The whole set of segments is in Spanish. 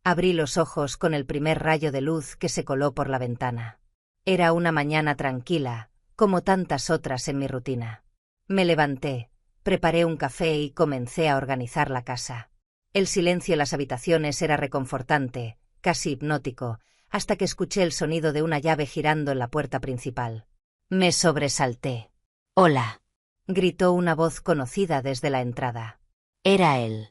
Abrí los ojos con el primer rayo de luz que se coló por la ventana. Era una mañana tranquila, como tantas otras en mi rutina. Me levanté, preparé un café y comencé a organizar la casa. El silencio en las habitaciones era reconfortante, casi hipnótico, hasta que escuché el sonido de una llave girando en la puerta principal. Me sobresalté. «Hola», gritó una voz conocida desde la entrada. Era él.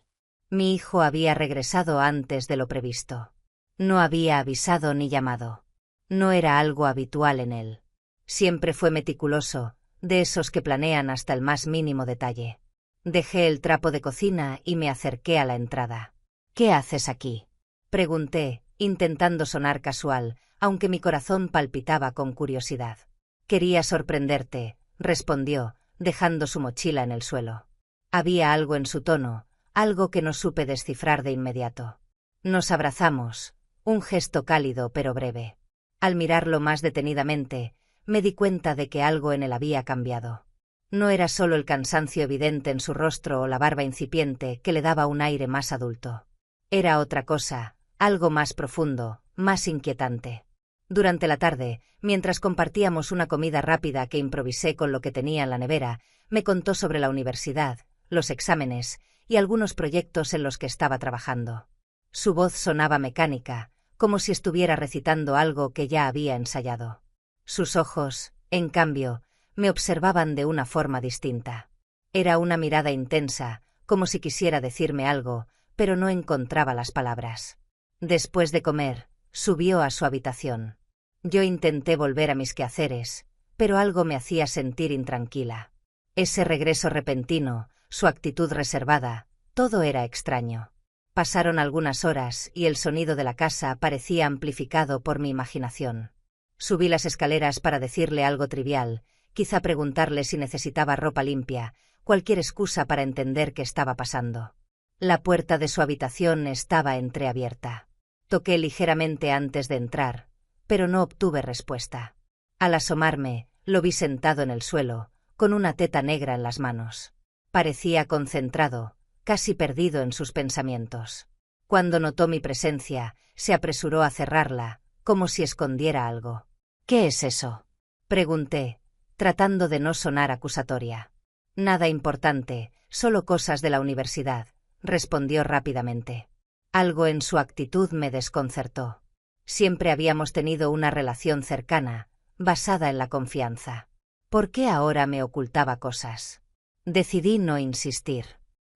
Mi hijo había regresado antes de lo previsto. No había avisado ni llamado. No era algo habitual en él. Siempre fue meticuloso, de esos que planean hasta el más mínimo detalle. Dejé el trapo de cocina y me acerqué a la entrada. «¿Qué haces aquí?», pregunté, intentando sonar casual, aunque mi corazón palpitaba con curiosidad. «Quería sorprenderte», respondió, dejando su mochila en el suelo. Había algo en su tono, algo que no supe descifrar de inmediato. Nos abrazamos, un gesto cálido pero breve. Al mirarlo más detenidamente, me di cuenta de que algo en él había cambiado. No era solo el cansancio evidente en su rostro o la barba incipiente que le daba un aire más adulto. Era otra cosa, algo más profundo, más inquietante. Durante la tarde, mientras compartíamos una comida rápida que improvisé con lo que tenía en la nevera, me contó sobre la universidad, los exámenes y algunos proyectos en los que estaba trabajando. Su voz sonaba mecánica, como si estuviera recitando algo que ya había ensayado. Sus ojos, en cambio, me observaban de una forma distinta. Era una mirada intensa, como si quisiera decirme algo, pero no encontraba las palabras. Después de comer, subió a su habitación. Yo intenté volver a mis quehaceres, pero algo me hacía sentir intranquila. Ese regreso repentino, su actitud reservada, todo era extraño. Pasaron algunas horas y el sonido de la casa parecía amplificado por mi imaginación. Subí las escaleras para decirle algo trivial, quizá preguntarle si necesitaba ropa limpia, cualquier excusa para entender qué estaba pasando. La puerta de su habitación estaba entreabierta. Toqué ligeramente antes de entrar, pero no obtuve respuesta. Al asomarme, lo vi sentado en el suelo, con una teta negra en las manos. Parecía concentrado, casi perdido en sus pensamientos. Cuando notó mi presencia, se apresuró a cerrarla, como si escondiera algo. «¿Qué es eso?», pregunté, tratando de no sonar acusatoria. «Nada importante, solo cosas de la universidad», respondió rápidamente. Algo en su actitud me desconcertó. Siempre habíamos tenido una relación cercana, basada en la confianza. ¿Por qué ahora me ocultaba cosas? Decidí no insistir.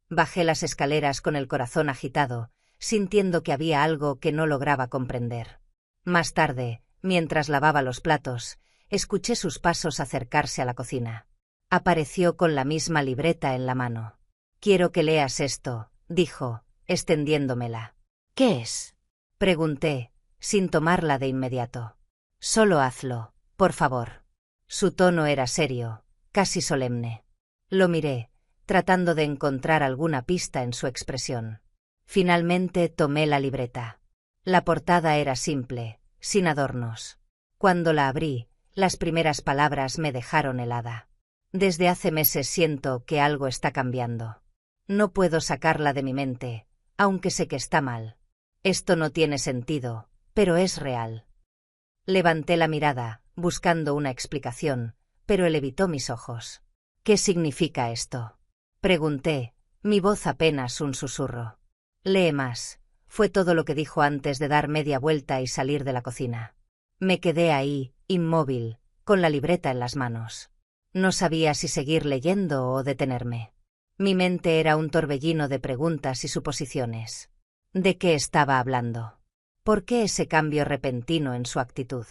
Bajé las escaleras con el corazón agitado, sintiendo que había algo que no lograba comprender. Más tarde, mientras lavaba los platos, escuché sus pasos acercarse a la cocina. Apareció con la misma libreta en la mano. «Quiero que leas esto», dijo, extendiéndomela. «¿Qué es?», pregunté, sin tomarla de inmediato. «Solo hazlo, por favor». Su tono era serio, casi solemne. Lo miré, tratando de encontrar alguna pista en su expresión. Finalmente tomé la libreta. La portada era simple, sin adornos. Cuando la abrí, las primeras palabras me dejaron helada. «Desde hace meses siento que algo está cambiando. No puedo sacarla de mi mente, aunque sé que está mal. Esto no tiene sentido, pero es real». Levanté la mirada, buscando una explicación, pero él evitó mis ojos. «¿Qué significa esto?», pregunté, mi voz apenas un susurro. «Lee más», fue todo lo que dijo antes de dar media vuelta y salir de la cocina. Me quedé ahí, inmóvil, con la libreta en las manos. No sabía si seguir leyendo o detenerme. Mi mente era un torbellino de preguntas y suposiciones. ¿De qué estaba hablando? ¿Por qué ese cambio repentino en su actitud?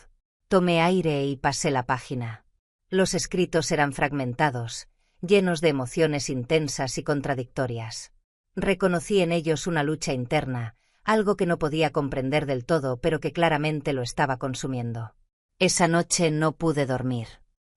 Tomé aire y pasé la página. Los escritos eran fragmentados, llenos de emociones intensas y contradictorias. Reconocí en ellos una lucha interna, algo que no podía comprender del todo, pero que claramente lo estaba consumiendo. Esa noche no pude dormir.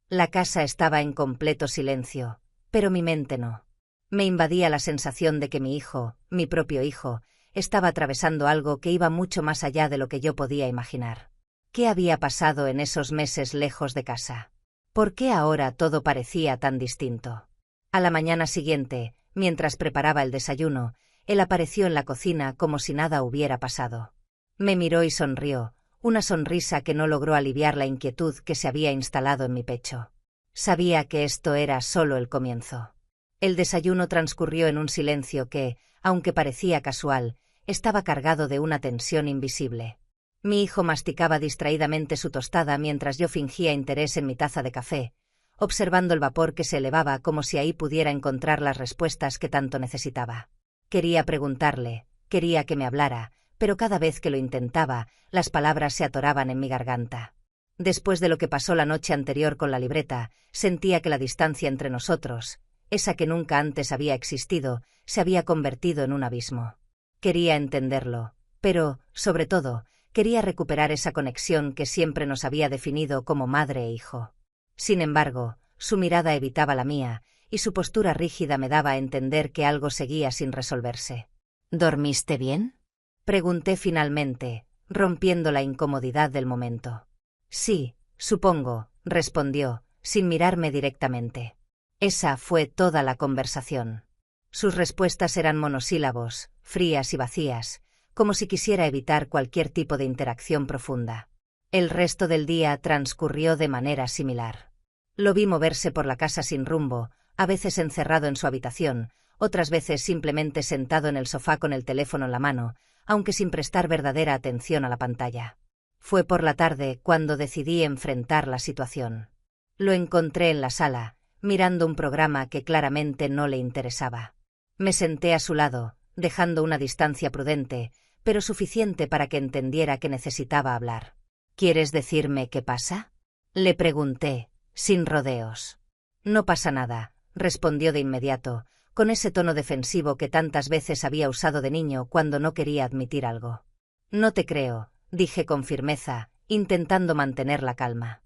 La casa estaba en completo silencio, pero mi mente no. Me invadía la sensación de que mi hijo, mi propio hijo, estaba atravesando algo que iba mucho más allá de lo que yo podía imaginar. ¿Qué había pasado en esos meses lejos de casa? ¿Por qué ahora todo parecía tan distinto? A la mañana siguiente, mientras preparaba el desayuno, él apareció en la cocina como si nada hubiera pasado. Me miró y sonrió, una sonrisa que no logró aliviar la inquietud que se había instalado en mi pecho. Sabía que esto era solo el comienzo. El desayuno transcurrió en un silencio que, aunque parecía casual, estaba cargado de una tensión invisible. Mi hijo masticaba distraídamente su tostada mientras yo fingía interés en mi taza de café, observando el vapor que se elevaba como si ahí pudiera encontrar las respuestas que tanto necesitaba. Quería preguntarle, quería que me hablara, pero cada vez que lo intentaba, las palabras se atoraban en mi garganta. Después de lo que pasó la noche anterior con la libreta, sentía que la distancia entre nosotros, esa que nunca antes había existido, se había convertido en un abismo. Quería entenderlo, pero, sobre todo, quería recuperar esa conexión que siempre nos había definido como madre e hijo. Sin embargo, su mirada evitaba la mía, y su postura rígida me daba a entender que algo seguía sin resolverse. ¿Dormiste bien? Pregunté finalmente, rompiendo la incomodidad del momento. Sí, supongo, respondió, sin mirarme directamente. Esa fue toda la conversación. Sus respuestas eran monosílabos, frías y vacías, como si quisiera evitar cualquier tipo de interacción profunda. El resto del día transcurrió de manera similar. Lo vi moverse por la casa sin rumbo, a veces encerrado en su habitación, otras veces simplemente sentado en el sofá con el teléfono en la mano, aunque sin prestar verdadera atención a la pantalla. Fue por la tarde cuando decidí enfrentar la situación. Lo encontré en la sala, mirando un programa que claramente no le interesaba. Me senté a su lado, dejando una distancia prudente, pero suficiente para que entendiera que necesitaba hablar. ¿Quieres decirme qué pasa?, le pregunté, sin rodeos. No pasa nada, respondió de inmediato, con ese tono defensivo que tantas veces había usado de niño cuando no quería admitir algo. No te creo, dije con firmeza, intentando mantener la calma.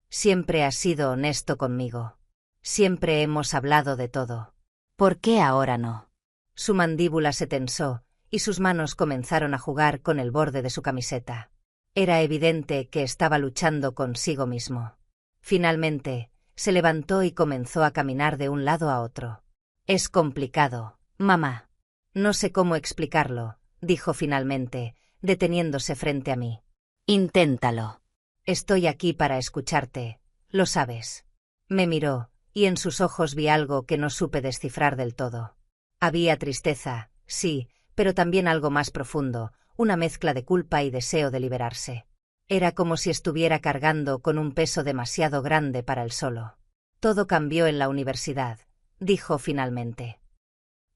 Siempre has sido honesto conmigo. Siempre hemos hablado de todo. ¿Por qué ahora no? Su mandíbula se tensó, y sus manos comenzaron a jugar con el borde de su camiseta. Era evidente que estaba luchando consigo mismo. Finalmente, se levantó y comenzó a caminar de un lado a otro. Es complicado, mamá. No sé cómo explicarlo, dijo finalmente, deteniéndose frente a mí. Inténtalo. Estoy aquí para escucharte, lo sabes. Me miró, y en sus ojos vi algo que no supe descifrar del todo. Había tristeza, sí, pero también algo más profundo, una mezcla de culpa y deseo de liberarse. Era como si estuviera cargando con un peso demasiado grande para él solo. Todo cambió en la universidad, dijo finalmente.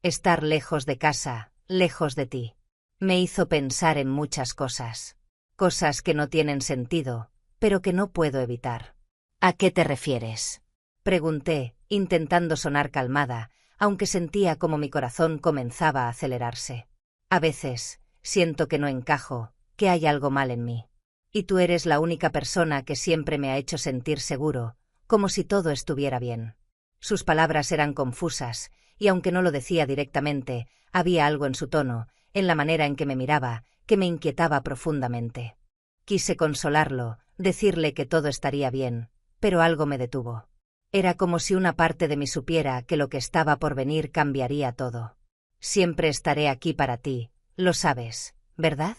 Estar lejos de casa, lejos de ti. Me hizo pensar en muchas cosas. Cosas que no tienen sentido, pero que no puedo evitar. ¿A qué te refieres?, pregunté, intentando sonar calmada, aunque sentía como mi corazón comenzaba a acelerarse. A veces, siento que no encajo, que hay algo mal en mí. Y tú eres la única persona que siempre me ha hecho sentir seguro, como si todo estuviera bien. Sus palabras eran confusas, y aunque no lo decía directamente, había algo en su tono, en la manera en que me miraba, que me inquietaba profundamente. Quise consolarlo, decirle que todo estaría bien, pero algo me detuvo. Era como si una parte de mí supiera que lo que estaba por venir cambiaría todo. Siempre estaré aquí para ti, lo sabes, ¿verdad?,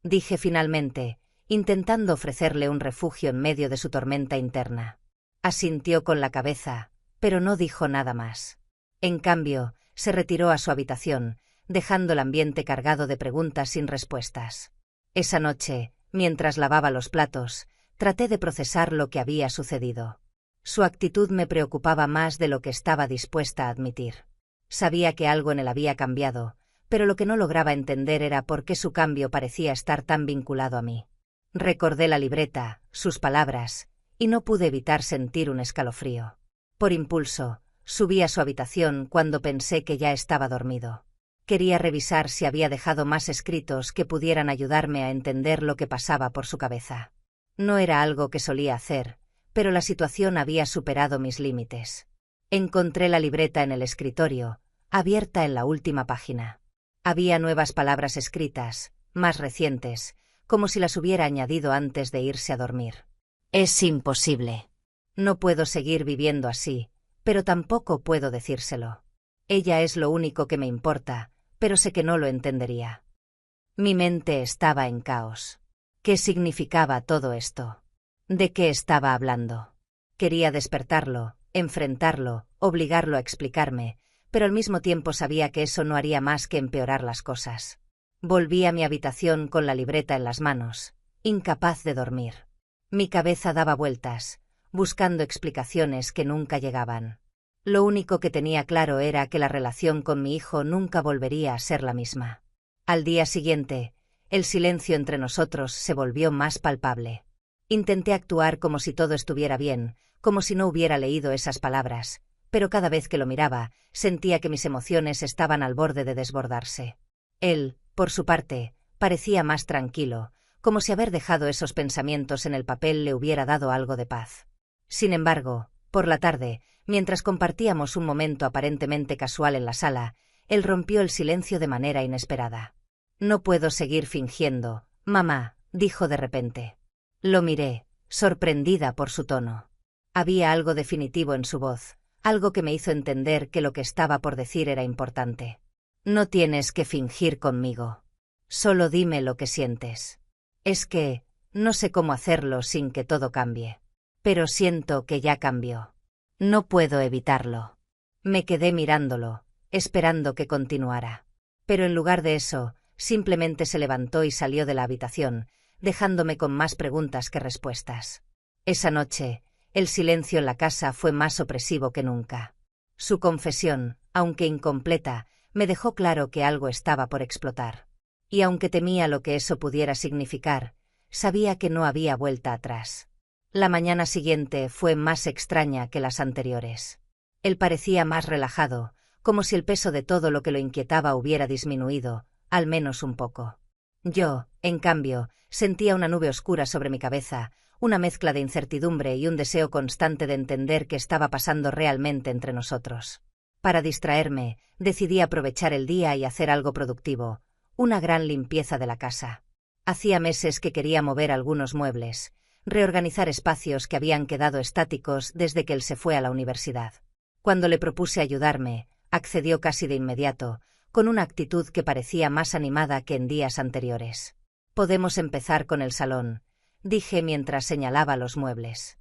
dije finalmente, intentando ofrecerle un refugio en medio de su tormenta interna. Asintió con la cabeza, pero no dijo nada más. En cambio, se retiró a su habitación, dejando el ambiente cargado de preguntas sin respuestas. Esa noche, mientras lavaba los platos, traté de procesar lo que había sucedido. Su actitud me preocupaba más de lo que estaba dispuesta a admitir. Sabía que algo en él había cambiado, pero lo que no lograba entender era por qué su cambio parecía estar tan vinculado a mí. Recordé la libreta, sus palabras, y no pude evitar sentir un escalofrío. Por impulso, subí a su habitación cuando pensé que ya estaba dormido. Quería revisar si había dejado más escritos que pudieran ayudarme a entender lo que pasaba por su cabeza. No era algo que solía hacer, pero la situación había superado mis límites. Encontré la libreta en el escritorio, abierta en la última página. Había nuevas palabras escritas, más recientes, como si las hubiera añadido antes de irse a dormir. Es imposible. No puedo seguir viviendo así, pero tampoco puedo decírselo. Ella es lo único que me importa, pero sé que no lo entendería. Mi mente estaba en caos. ¿Qué significaba todo esto? ¿De qué estaba hablando? Quería despertarlo, enfrentarlo, obligarlo a explicarme, pero al mismo tiempo sabía que eso no haría más que empeorar las cosas. Volví a mi habitación con la libreta en las manos, incapaz de dormir. Mi cabeza daba vueltas, buscando explicaciones que nunca llegaban. Lo único que tenía claro era que la relación con mi hijo nunca volvería a ser la misma. Al día siguiente, el silencio entre nosotros se volvió más palpable. Intenté actuar como si todo estuviera bien, como si no hubiera leído esas palabras, pero cada vez que lo miraba, sentía que mis emociones estaban al borde de desbordarse. Él, por su parte, parecía más tranquilo, como si haber dejado esos pensamientos en el papel le hubiera dado algo de paz. Sin embargo, por la tarde, mientras compartíamos un momento aparentemente casual en la sala, él rompió el silencio de manera inesperada. «No puedo seguir fingiendo, mamá», dijo de repente. Lo miré, sorprendida por su tono. Había algo definitivo en su voz, algo que me hizo entender que lo que estaba por decir era importante. «No tienes que fingir conmigo. Solo dime lo que sientes. Es que no sé cómo hacerlo sin que todo cambie. Pero siento que ya cambió. No puedo evitarlo». Me quedé mirándolo, esperando que continuara. Pero en lugar de eso, simplemente se levantó y salió de la habitación, dejándome con más preguntas que respuestas. Esa noche, el silencio en la casa fue más opresivo que nunca. Su confesión, aunque incompleta, me dejó claro que algo estaba por explotar. Y aunque temía lo que eso pudiera significar, sabía que no había vuelta atrás. La mañana siguiente fue más extraña que las anteriores. Él parecía más relajado, como si el peso de todo lo que lo inquietaba hubiera disminuido, al menos un poco. Yo, en cambio, sentía una nube oscura sobre mi cabeza, una mezcla de incertidumbre y un deseo constante de entender qué estaba pasando realmente entre nosotros. Para distraerme, decidí aprovechar el día y hacer algo productivo, una gran limpieza de la casa. Hacía meses que quería mover algunos muebles, reorganizar espacios que habían quedado estáticos desde que él se fue a la universidad. Cuando le propuse ayudarme, accedió casi de inmediato, con una actitud que parecía más animada que en días anteriores. «Podemos empezar con el salón», dije mientras señalaba los muebles.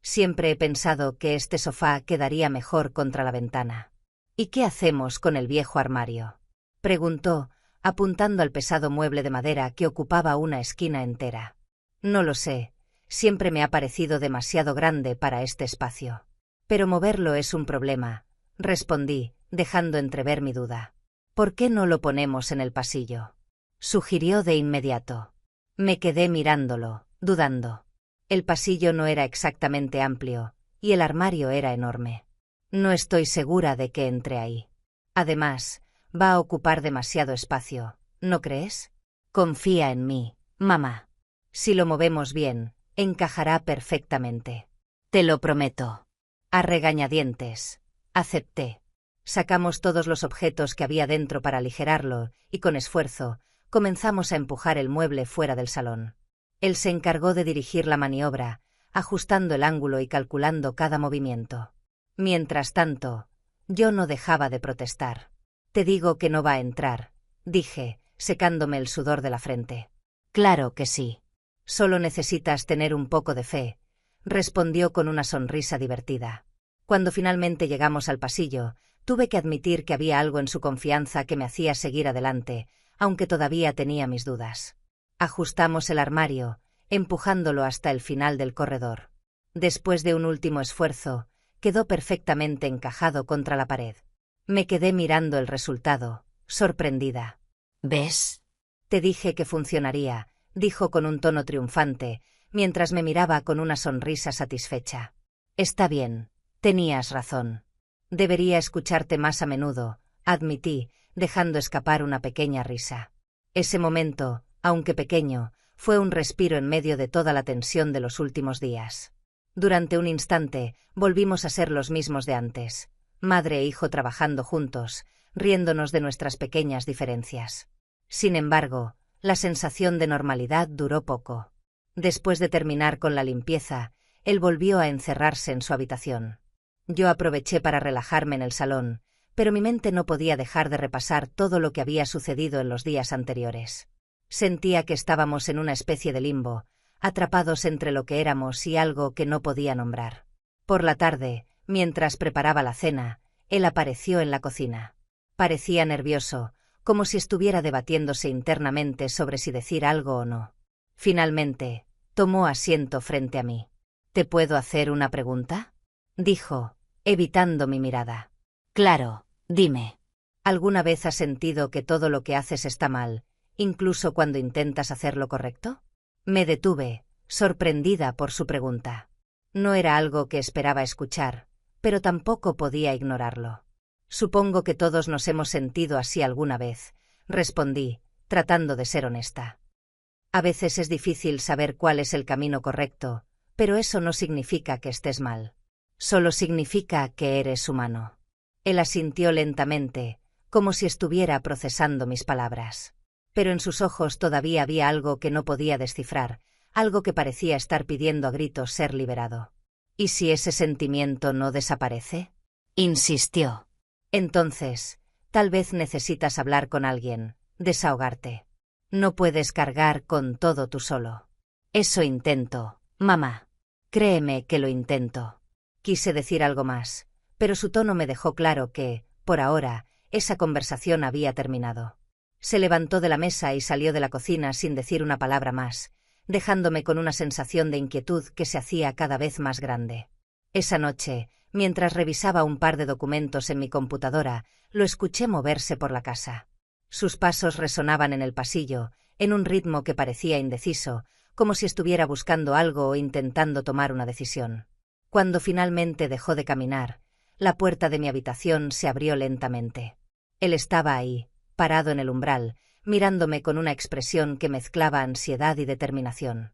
«Siempre he pensado que este sofá quedaría mejor contra la ventana». «¿Y qué hacemos con el viejo armario?», preguntó, apuntando al pesado mueble de madera que ocupaba una esquina entera. «No lo sé, siempre me ha parecido demasiado grande para este espacio. Pero moverlo es un problema», respondí, dejando entrever mi duda. «¿Por qué no lo ponemos en el pasillo?», sugirió de inmediato. Me quedé mirándolo, dudando. El pasillo no era exactamente amplio, y el armario era enorme. No estoy segura de que entre ahí. Además, va a ocupar demasiado espacio, ¿no crees? Confía en mí, mamá. Si lo movemos bien, encajará perfectamente. Te lo prometo. A regañadientes, acepté. Sacamos todos los objetos que había dentro para aligerarlo, y con esfuerzo, comenzamos a empujar el mueble fuera del salón. Él se encargó de dirigir la maniobra, ajustando el ángulo y calculando cada movimiento. Mientras tanto, yo no dejaba de protestar. «Te digo que no va a entrar», dije, secándome el sudor de la frente. «Claro que sí. Solo necesitas tener un poco de fe», respondió con una sonrisa divertida. Cuando finalmente llegamos al pasillo, tuve que admitir que había algo en su confianza que me hacía seguir adelante, aunque todavía tenía mis dudas. Ajustamos el armario, empujándolo hasta el final del corredor. Después de un último esfuerzo, quedó perfectamente encajado contra la pared. Me quedé mirando el resultado, sorprendida. «¿Ves? Te dije que funcionaría», dijo con un tono triunfante, mientras me miraba con una sonrisa satisfecha. «Está bien, tenías razón. Debería escucharte más a menudo», admití, dejando escapar una pequeña risa. Ese momento, aunque pequeño, fue un respiro en medio de toda la tensión de los últimos días. Durante un instante, volvimos a ser los mismos de antes, madre e hijo trabajando juntos, riéndonos de nuestras pequeñas diferencias. Sin embargo, la sensación de normalidad duró poco. Después de terminar con la limpieza, él volvió a encerrarse en su habitación. Yo aproveché para relajarme en el salón, pero mi mente no podía dejar de repasar todo lo que había sucedido en los días anteriores. Sentía que estábamos en una especie de limbo, atrapados entre lo que éramos y algo que no podía nombrar. Por la tarde, mientras preparaba la cena, él apareció en la cocina. Parecía nervioso, como si estuviera debatiéndose internamente sobre si decir algo o no. Finalmente, tomó asiento frente a mí. ¿Te puedo hacer una pregunta?, dijo, evitando mi mirada. Claro, dime. ¿Alguna vez has sentido que todo lo que haces está mal, incluso cuando intentas hacer lo correcto? Me detuve, sorprendida por su pregunta. No era algo que esperaba escuchar, pero tampoco podía ignorarlo. Supongo que todos nos hemos sentido así alguna vez, respondí, tratando de ser honesta. A veces es difícil saber cuál es el camino correcto, pero eso no significa que estés mal. Solo significa que eres humano. Él asintió lentamente, como si estuviera procesando mis palabras. Pero en sus ojos todavía había algo que no podía descifrar, algo que parecía estar pidiendo a gritos ser liberado. ¿Y si ese sentimiento no desaparece?, insistió. Entonces, tal vez necesitas hablar con alguien, desahogarte. No puedes cargar con todo tú solo. Eso intento, mamá. Créeme que lo intento. Quise decir algo más, pero su tono me dejó claro que, por ahora, esa conversación había terminado. Se levantó de la mesa y salió de la cocina sin decir una palabra más, dejándome con una sensación de inquietud que se hacía cada vez más grande. Esa noche, mientras revisaba un par de documentos en mi computadora, lo escuché moverse por la casa. Sus pasos resonaban en el pasillo, en un ritmo que parecía indeciso, como si estuviera buscando algo o intentando tomar una decisión. Cuando finalmente dejó de caminar, la puerta de mi habitación se abrió lentamente. Él estaba ahí, parado en el umbral, mirándome con una expresión que mezclaba ansiedad y determinación.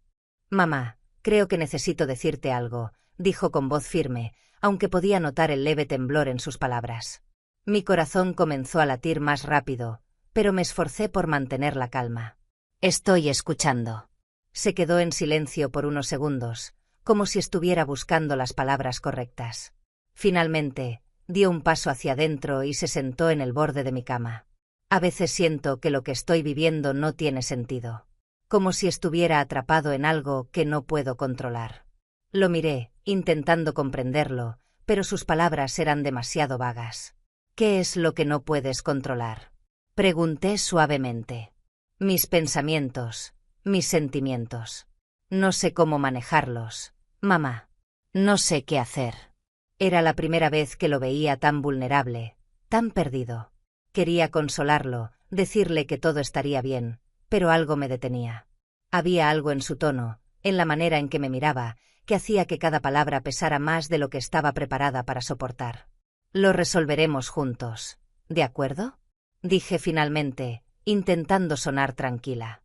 «Mamá, creo que necesito decirte algo», dijo con voz firme, aunque podía notar el leve temblor en sus palabras. Mi corazón comenzó a latir más rápido, pero me esforcé por mantener la calma. Estoy escuchando. Se quedó en silencio por unos segundos, como si estuviera buscando las palabras correctas. Finalmente, dio un paso hacia adentro y se sentó en el borde de mi cama. A veces siento que lo que estoy viviendo no tiene sentido. Como si estuviera atrapado en algo que no puedo controlar. Lo miré, intentando comprenderlo, pero sus palabras eran demasiado vagas. ¿Qué es lo que no puedes controlar?, pregunté suavemente. Mis pensamientos, mis sentimientos. No sé cómo manejarlos, mamá. No sé qué hacer. Era la primera vez que lo veía tan vulnerable, tan perdido. Quería consolarlo, decirle que todo estaría bien, pero algo me detenía. Había algo en su tono, en la manera en que me miraba, que hacía que cada palabra pesara más de lo que estaba preparada para soportar. Lo resolveremos juntos, ¿de acuerdo?, dije finalmente, intentando sonar tranquila.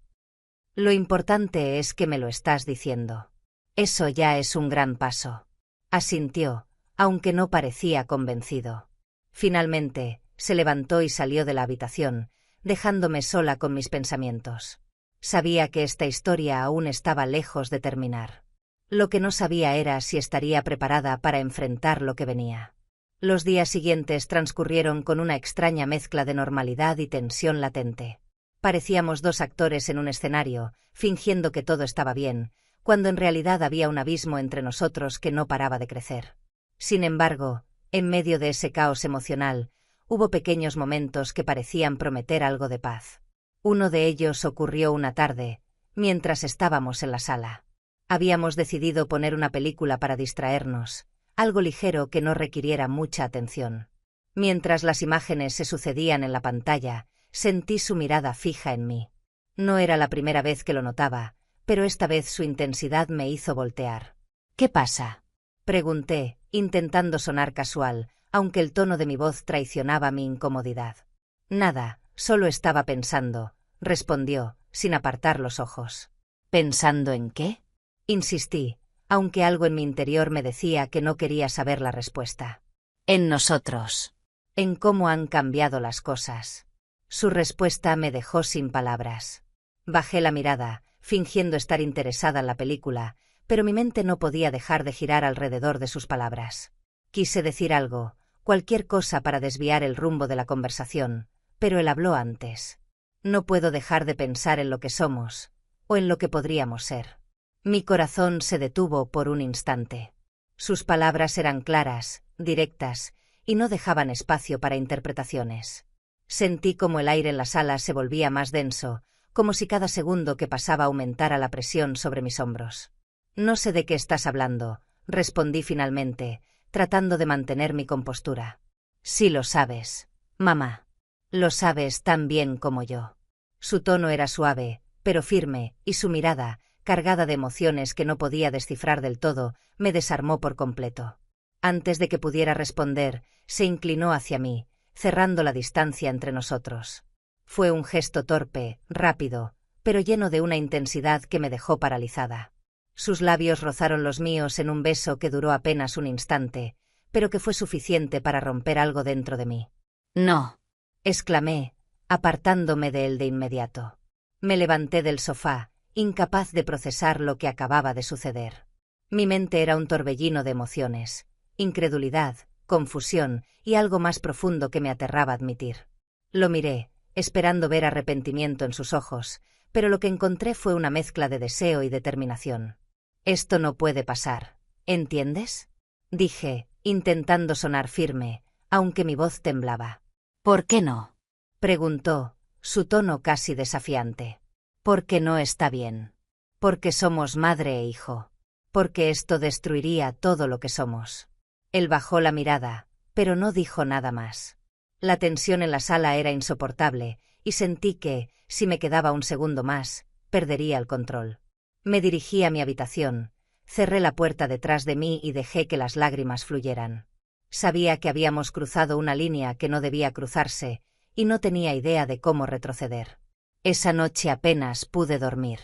Lo importante es que me lo estás diciendo. Eso ya es un gran paso. Asintió, aunque no parecía convencido. Finalmente, se levantó y salió de la habitación, dejándome sola con mis pensamientos. Sabía que esta historia aún estaba lejos de terminar. Lo que no sabía era si estaría preparada para enfrentar lo que venía. Los días siguientes transcurrieron con una extraña mezcla de normalidad y tensión latente. Parecíamos dos actores en un escenario, fingiendo que todo estaba bien, cuando en realidad había un abismo entre nosotros que no paraba de crecer. Sin embargo, en medio de ese caos emocional, hubo pequeños momentos que parecían prometer algo de paz. Uno de ellos ocurrió una tarde, mientras estábamos en la sala. Habíamos decidido poner una película para distraernos, algo ligero que no requiriera mucha atención. Mientras las imágenes se sucedían en la pantalla, sentí su mirada fija en mí. No era la primera vez que lo notaba, pero esta vez su intensidad me hizo voltear. ¿Qué pasa?, pregunté, intentando sonar casual, aunque el tono de mi voz traicionaba mi incomodidad. Nada, solo estaba pensando, respondió, sin apartar los ojos. ¿Pensando en qué?, insistí, aunque algo en mi interior me decía que no quería saber la respuesta. En nosotros. En cómo han cambiado las cosas. Su respuesta me dejó sin palabras. Bajé la mirada, fingiendo estar interesada en la película, pero mi mente no podía dejar de girar alrededor de sus palabras. Quise decir algo, cualquier cosa para desviar el rumbo de la conversación, pero él habló antes. No puedo dejar de pensar en lo que somos, o en lo que podríamos ser. Mi corazón se detuvo por un instante. Sus palabras eran claras, directas, y no dejaban espacio para interpretaciones. Sentí como el aire en la sala se volvía más denso, como si cada segundo que pasaba aumentara la presión sobre mis hombros. No sé de qué estás hablando, respondí finalmente, tratando de mantener mi compostura. Sí lo sabes, mamá. Lo sabes tan bien como yo. Su tono era suave, pero firme, y su mirada, cargada de emociones que no podía descifrar del todo, me desarmó por completo. Antes de que pudiera responder, se inclinó hacia mí, cerrando la distancia entre nosotros. Fue un gesto torpe, rápido, pero lleno de una intensidad que me dejó paralizada. Sus labios rozaron los míos en un beso que duró apenas un instante, pero que fue suficiente para romper algo dentro de mí. No, Exclamé, apartándome de él de inmediato. Me levanté del sofá, incapaz de procesar lo que acababa de suceder. Mi mente era un torbellino de emociones, incredulidad, confusión y algo más profundo que me aterraba admitir. Lo miré, esperando ver arrepentimiento en sus ojos, pero lo que encontré fue una mezcla de deseo y determinación. Esto no puede pasar, ¿entiendes? Dije, intentando sonar firme, aunque mi voz temblaba. ¿por qué no? Preguntó, su tono casi desafiante. Porque no está bien. Porque somos madre e hijo. Porque esto destruiría todo lo que somos. Él bajó la mirada, pero no dijo nada más. La tensión en la sala era insoportable, y sentí que, si me quedaba un segundo más, perdería el control. Me dirigí a mi habitación, cerré la puerta detrás de mí y dejé que las lágrimas fluyeran. Sabía que habíamos cruzado una línea que no debía cruzarse, y no tenía idea de cómo retroceder. Esa noche apenas pude dormir.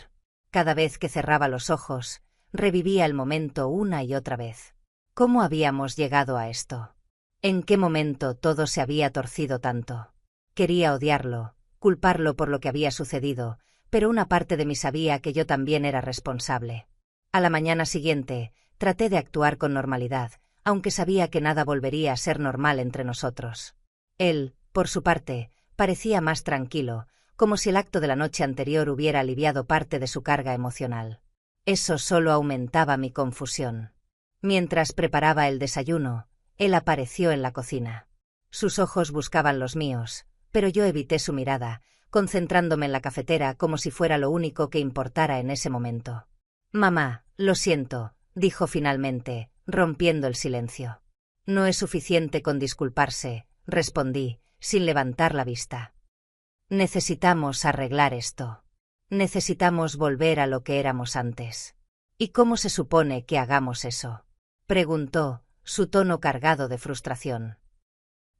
Cada vez que cerraba los ojos, revivía el momento una y otra vez. ¿Cómo habíamos llegado a esto? ¿En qué momento todo se había torcido tanto? Quería odiarlo, culparlo por lo que había sucedido, pero una parte de mí sabía que yo también era responsable. A la mañana siguiente, traté de actuar con normalidad, aunque sabía que nada volvería a ser normal entre nosotros. Él, por su parte, parecía más tranquilo, como si el acto de la noche anterior hubiera aliviado parte de su carga emocional. Eso solo aumentaba mi confusión. Mientras preparaba el desayuno, él apareció en la cocina. Sus ojos buscaban los míos, pero yo evité su mirada, concentrándome en la cafetera como si fuera lo único que importara en ese momento. «Mamá, lo siento», dijo finalmente, rompiendo el silencio. «No es suficiente con disculparse», respondí, sin levantar la vista. «Necesitamos arreglar esto. Necesitamos volver a lo que éramos antes». «¿Y cómo se supone que hagamos eso?», preguntó, su tono cargado de frustración.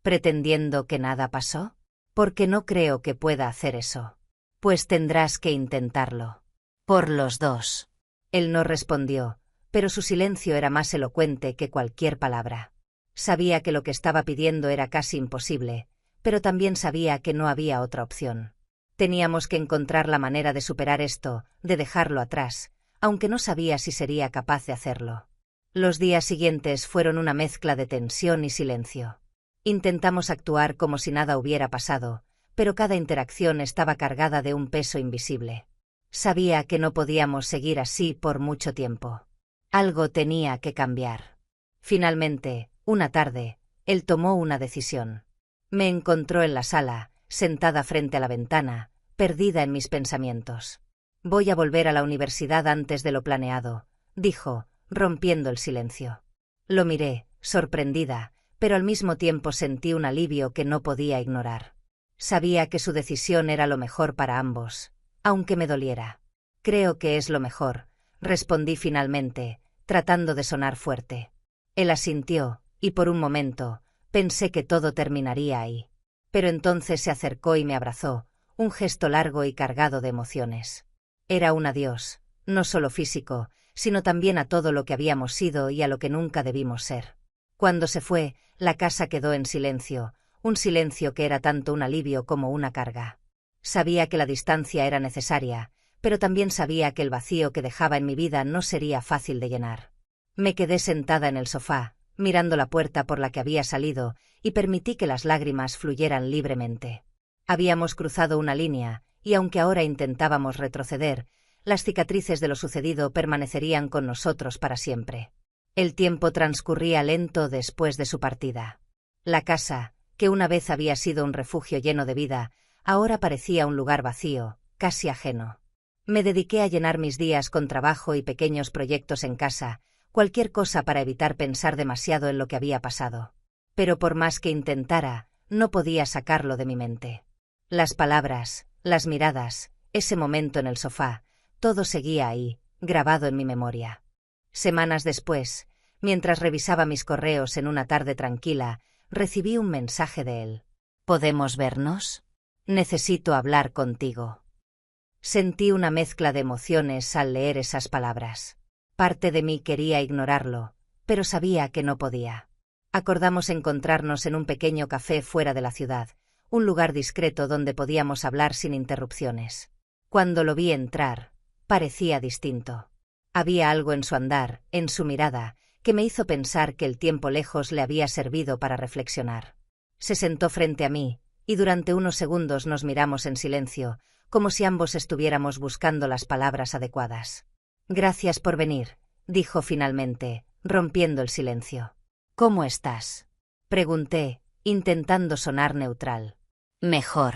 «¿Pretendiendo que nada pasó? Porque no creo que pueda hacer eso». «Pues tendrás que intentarlo». Por los dos. Él no respondió, pero su silencio era más elocuente que cualquier palabra. Sabía que lo que estaba pidiendo era casi imposible, pero también sabía que no había otra opción. Teníamos que encontrar la manera de superar esto, de dejarlo atrás, aunque no sabía si sería capaz de hacerlo. Los días siguientes fueron una mezcla de tensión y silencio. Intentamos actuar como si nada hubiera pasado, pero cada interacción estaba cargada de un peso invisible. Sabía que no podíamos seguir así por mucho tiempo. Algo tenía que cambiar. Finalmente, una tarde, él tomó una decisión. Me encontró en la sala, sentada frente a la ventana, perdida en mis pensamientos. «Voy a volver a la universidad antes de lo planeado», dijo, rompiendo el silencio. Lo miré, sorprendida, pero al mismo tiempo sentí un alivio que no podía ignorar. Sabía que su decisión era lo mejor para ambos, aunque me doliera. «Creo que es lo mejor», respondí finalmente, tratando de sonar fuerte. Él asintió, y por un momento, pensé que todo terminaría ahí. Pero entonces se acercó y me abrazó, un gesto largo y cargado de emociones. Era un adiós, no solo físico, sino también a todo lo que habíamos sido y a lo que nunca debimos ser. Cuando se fue, la casa quedó en silencio, un silencio que era tanto un alivio como una carga. Sabía que la distancia era necesaria, pero también sabía que el vacío que dejaba en mi vida no sería fácil de llenar. Me quedé sentada en el sofá, mirando la puerta por la que había salido, y permití que las lágrimas fluyeran libremente. Habíamos cruzado una línea, y aunque ahora intentábamos retroceder, las cicatrices de lo sucedido permanecerían con nosotros para siempre. El tiempo transcurría lento después de su partida. La casa, que una vez había sido un refugio lleno de vida, ahora parecía un lugar vacío, casi ajeno. Me dediqué a llenar mis días con trabajo y pequeños proyectos en casa, cualquier cosa para evitar pensar demasiado en lo que había pasado. Pero por más que intentara, no podía sacarlo de mi mente. Las palabras, las miradas, ese momento en el sofá, todo seguía ahí, grabado en mi memoria. Semanas después, mientras revisaba mis correos en una tarde tranquila, recibí un mensaje de él. ¿Podemos vernos? Necesito hablar contigo. Sentí una mezcla de emociones al leer esas palabras. Parte de mí quería ignorarlo, pero sabía que no podía. Acordamos encontrarnos en un pequeño café fuera de la ciudad, un lugar discreto donde podíamos hablar sin interrupciones. Cuando lo vi entrar, parecía distinto. Había algo en su andar, en su mirada, que me hizo pensar que el tiempo lejos le había servido para reflexionar. Se sentó frente a mí, y durante unos segundos nos miramos en silencio, como si ambos estuviéramos buscando las palabras adecuadas. «Gracias por venir», dijo finalmente, rompiendo el silencio. ¿Cómo estás? Pregunté, intentando sonar neutral. Mejor.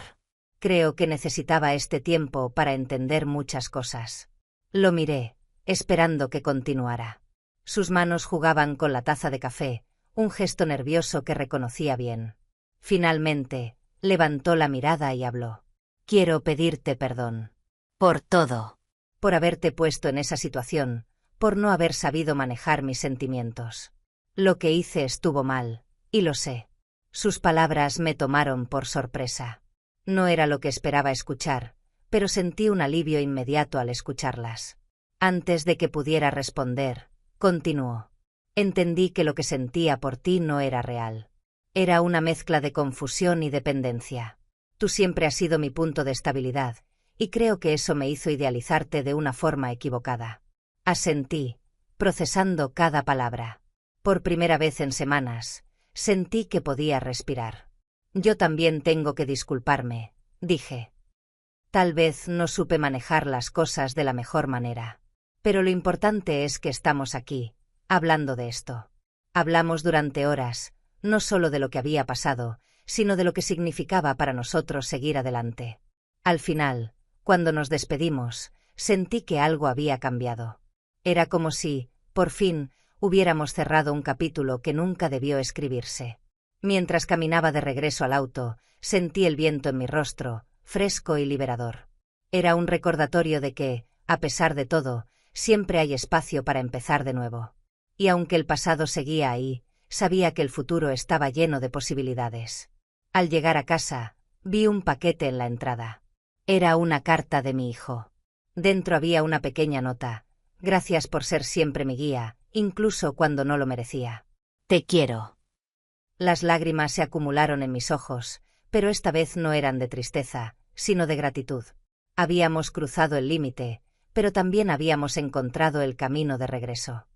Creo que necesitaba este tiempo para entender muchas cosas. Lo miré, esperando que continuara. Sus manos jugaban con la taza de café, un gesto nervioso que reconocía bien. Finalmente, levantó la mirada y habló. «Quiero pedirte perdón. Por todo. Por haberte puesto en esa situación, por no haber sabido manejar mis sentimientos. Lo que hice estuvo mal, y lo sé». Sus palabras me tomaron por sorpresa. No era lo que esperaba escuchar, pero sentí un alivio inmediato al escucharlas. Antes de que pudiera responder, continuó. «Entendí que lo que sentía por ti no era real. Era una mezcla de confusión y dependencia. Tú siempre has sido mi punto de estabilidad, y creo que eso me hizo idealizarte de una forma equivocada». Asentí, procesando cada palabra. Por primera vez en semanas, sentí que podía respirar. «Yo también tengo que disculparme», dije. «Tal vez no supe manejar las cosas de la mejor manera. Pero lo importante es que estamos aquí, hablando de esto». Hablamos durante horas, no solo de lo que había pasado, sino de lo que significaba para nosotros seguir adelante. Al final, cuando nos despedimos, sentí que algo había cambiado. Era como si, por fin, hubiéramos cerrado un capítulo que nunca debió escribirse. Mientras caminaba de regreso al auto, sentí el viento en mi rostro, fresco y liberador. Era un recordatorio de que, a pesar de todo, siempre hay espacio para empezar de nuevo. Y aunque el pasado seguía ahí, sabía que el futuro estaba lleno de posibilidades. Al llegar a casa, vi un paquete en la entrada. Era una carta de mi hijo. Dentro había una pequeña nota. «Gracias por ser siempre mi guía, incluso cuando no lo merecía. Te quiero». Las lágrimas se acumularon en mis ojos, pero esta vez no eran de tristeza, sino de gratitud. Habíamos cruzado el límite, pero también habíamos encontrado el camino de regreso.